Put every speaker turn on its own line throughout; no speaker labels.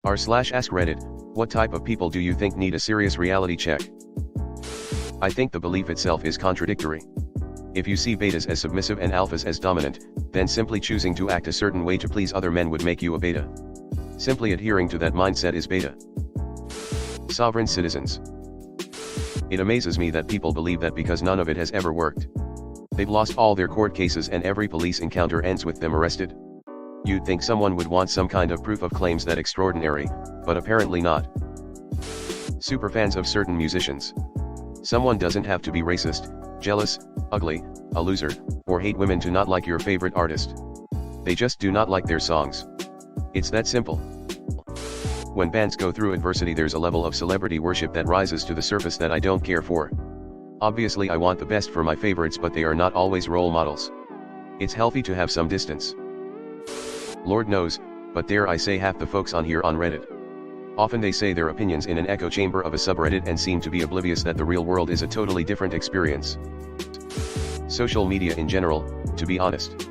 r/AskReddit, what type of people do you think need a serious reality check? I think the belief itself is contradictory. If you see betas as submissive and alphas as dominant, then simply choosing to act a certain way to please other men would make you a beta. Simply adhering to that mindset is beta. Sovereign citizens. It amazes me that people believe that because none of it has ever worked. They've lost all their court cases and every police encounter ends with them arrested. You'd think someone would want some kind of proof of claims that extraordinary, but apparently not. Superfans of certain musicians. Someone doesn't have to be racist, jealous, ugly, a loser, or hate women to not like your favorite artist. They just do not like their songs. It's that simple. When bands go through adversity, there's a level of celebrity worship that rises to the surface that I don't care for. Obviously I want the best for my favorites, but they are not always role models. It's healthy to have some distance. Lord knows, but dare I say half the folks on here on Reddit. Often they say their opinions in an echo chamber of a subreddit and seem to be oblivious that the real world is a totally different experience. Social media in general, to be honest.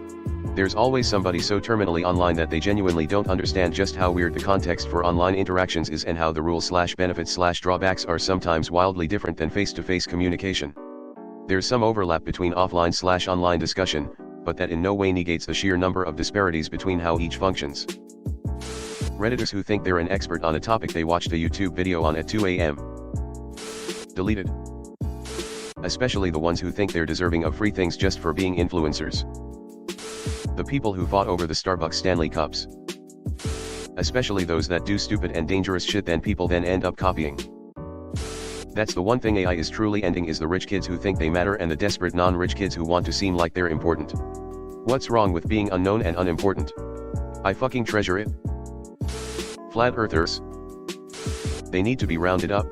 There's always somebody so terminally online that they genuinely don't understand just how weird the context for online interactions is and how the rules/benefits/drawbacks are sometimes wildly different than face-to-face communication. There's some overlap between offline/online discussion, but that in no way negates the sheer number of disparities between how each functions. Redditors who think they're an expert on a topic they watched a YouTube video on at 2 a.m. Deleted. Especially the ones who think they're deserving of free things just for being influencers. The people who fought over the Starbucks Stanley Cups. Especially those that do stupid and dangerous shit then people then end up copying. That's the one thing AI is truly ending, is the rich kids who think they matter and the desperate non-rich kids who want to seem like they're important. What's wrong with being unknown and unimportant? I fucking treasure it. Flat earthers. They need to be rounded up.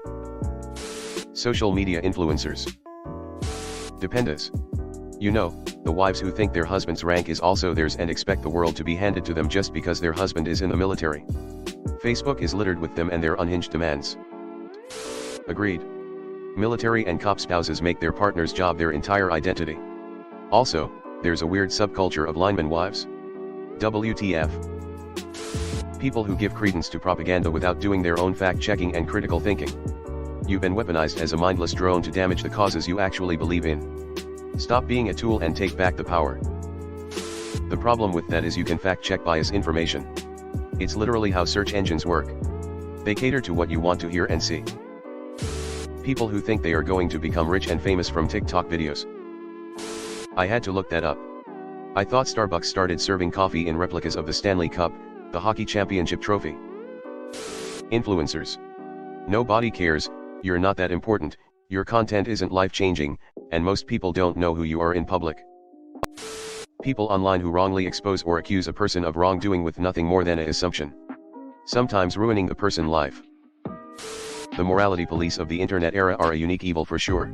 Social media influencers. Dependas. You know, the wives who think their husband's rank is also theirs and expect the world to be handed to them just because their husband is in the military. Facebook is littered with them and their unhinged demands. Agreed. Military and cop spouses make their partner's job their entire identity. Also, there's a weird subculture of lineman wives. WTF. People who give credence to propaganda without doing their own fact-checking and critical thinking. You've been weaponized as a mindless drone to damage the causes you actually believe in. Stop being a tool and take back the power. The problem with that is you can fact-check bias information. It's literally how search engines work. They cater to what you want to hear and see. People who think they are going to become rich and famous from TikTok videos. I had to look that up. I thought Starbucks started serving coffee in replicas of the Stanley Cup, the hockey championship trophy. Influencers. Nobody cares, you're not that important, your content isn't life-changing, and most people don't know who you are in public. People online who wrongly expose or accuse a person of wrongdoing with nothing more than an assumption. Sometimes ruining the person's life. The morality police of the internet era are a unique evil for sure.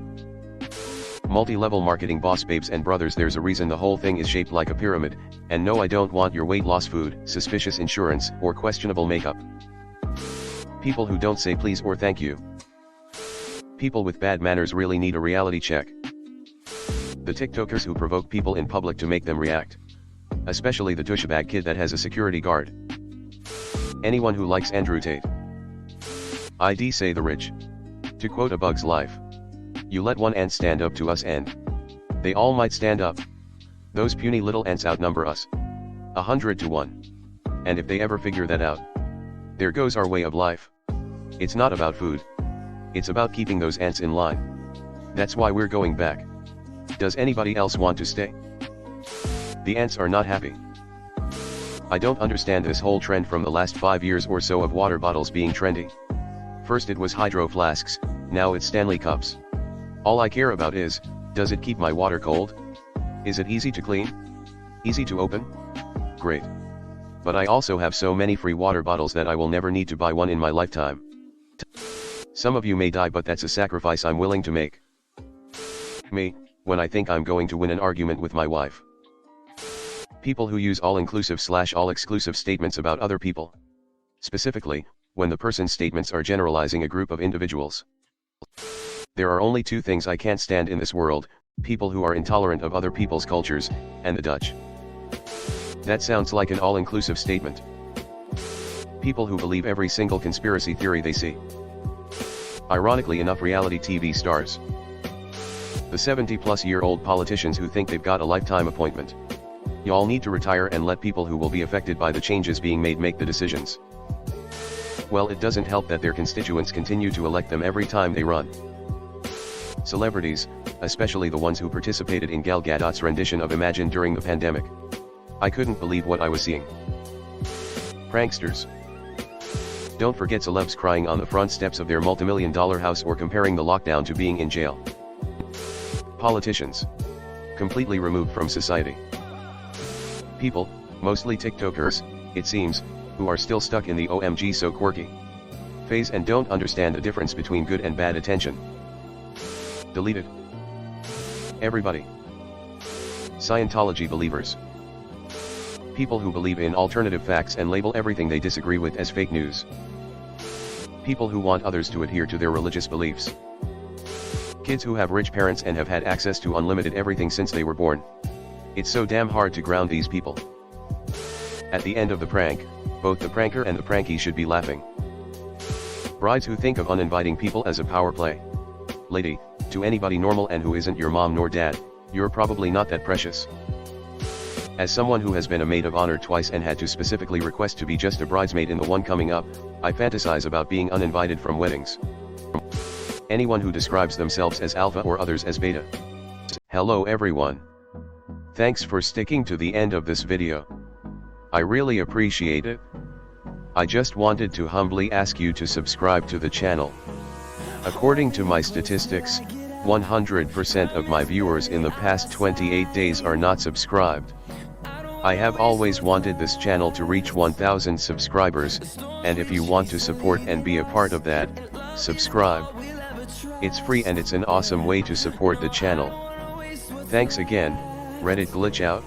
Multi-level marketing boss babes and brothers, there's a reason the whole thing is shaped like a pyramid, and no, I don't want your weight loss food, suspicious insurance, or questionable makeup. People who don't say please or thank you. People with bad manners really need a reality check. The TikTokers who provoke people in public to make them react. Especially the douchebag kid that has a security guard. Anyone who likes Andrew Tate. I'd say the rich. To quote A Bug's Life. You let one ant stand up to us and they all might stand up. Those puny little ants outnumber us 100 to 1. And if they ever figure that out, there goes our way of life. It's not about food. It's about keeping those ants in line. That's why we're going back. Does anybody else want to stay? The ants are not happy. I don't understand this whole trend from the last 5 years or so of water bottles being trendy. First it was hydro flasks, now it's Stanley Cups. All I care about is, does it keep my water cold? Is it easy to clean? Easy to open? Great. But I also have so many free water bottles that I will never need to buy one in my lifetime. Some of you may die, but that's a sacrifice I'm willing to make. Me, when I think I'm going to win an argument with my wife. People who use all-inclusive/all-exclusive statements about other people. Specifically, when the person's statements are generalizing a group of individuals. There are only two things I can't stand in this world: people who are intolerant of other people's cultures, and the Dutch. That sounds like an all-inclusive statement. People who believe every single conspiracy theory they see. Ironically enough, reality TV stars. The 70-plus-year-old politicians who think they've got a lifetime appointment. Y'all need to retire and let people who will be affected by the changes being made make the decisions. Well, it doesn't help that their constituents continue to elect them every time they run. Celebrities, especially the ones who participated in Gal Gadot's rendition of Imagine during the pandemic. I couldn't believe what I was seeing. Pranksters. Don't forget celebs crying on the front steps of their multimillion-dollar house or comparing the lockdown to being in jail. Politicians. Completely removed from society. People, mostly TikTokers, it seems, who are still stuck in the OMG so quirky phase and don't understand the difference between good and bad attention. Deleted. Everybody. Scientology believers. People who believe in alternative facts and label everything they disagree with as fake news. People who want others to adhere to their religious beliefs. Kids who have rich parents and have had access to unlimited everything since they were born. It's so damn hard to ground these people. At the end of the prank, both the pranker and the prankee should be laughing. Brides who think of uninviting people as a power play. Lady, to anybody normal and who isn't your mom nor dad, you're probably not that precious. As someone who has been a maid of honor twice and had to specifically request to be just a bridesmaid in the one coming up, I fantasize about being uninvited from weddings. Anyone who describes themselves as alpha or others as beta. Hello everyone. Thanks for sticking to the end of this video. I really appreciate it. I just wanted to humbly ask you to subscribe to the channel. According to my statistics, 100% of my viewers in the past 28 days are not subscribed. I have always wanted this channel to reach 1,000 subscribers, and if you want to support and be a part of that, subscribe. It's free and it's an awesome way to support the channel. Thanks again, Reddit glitch out.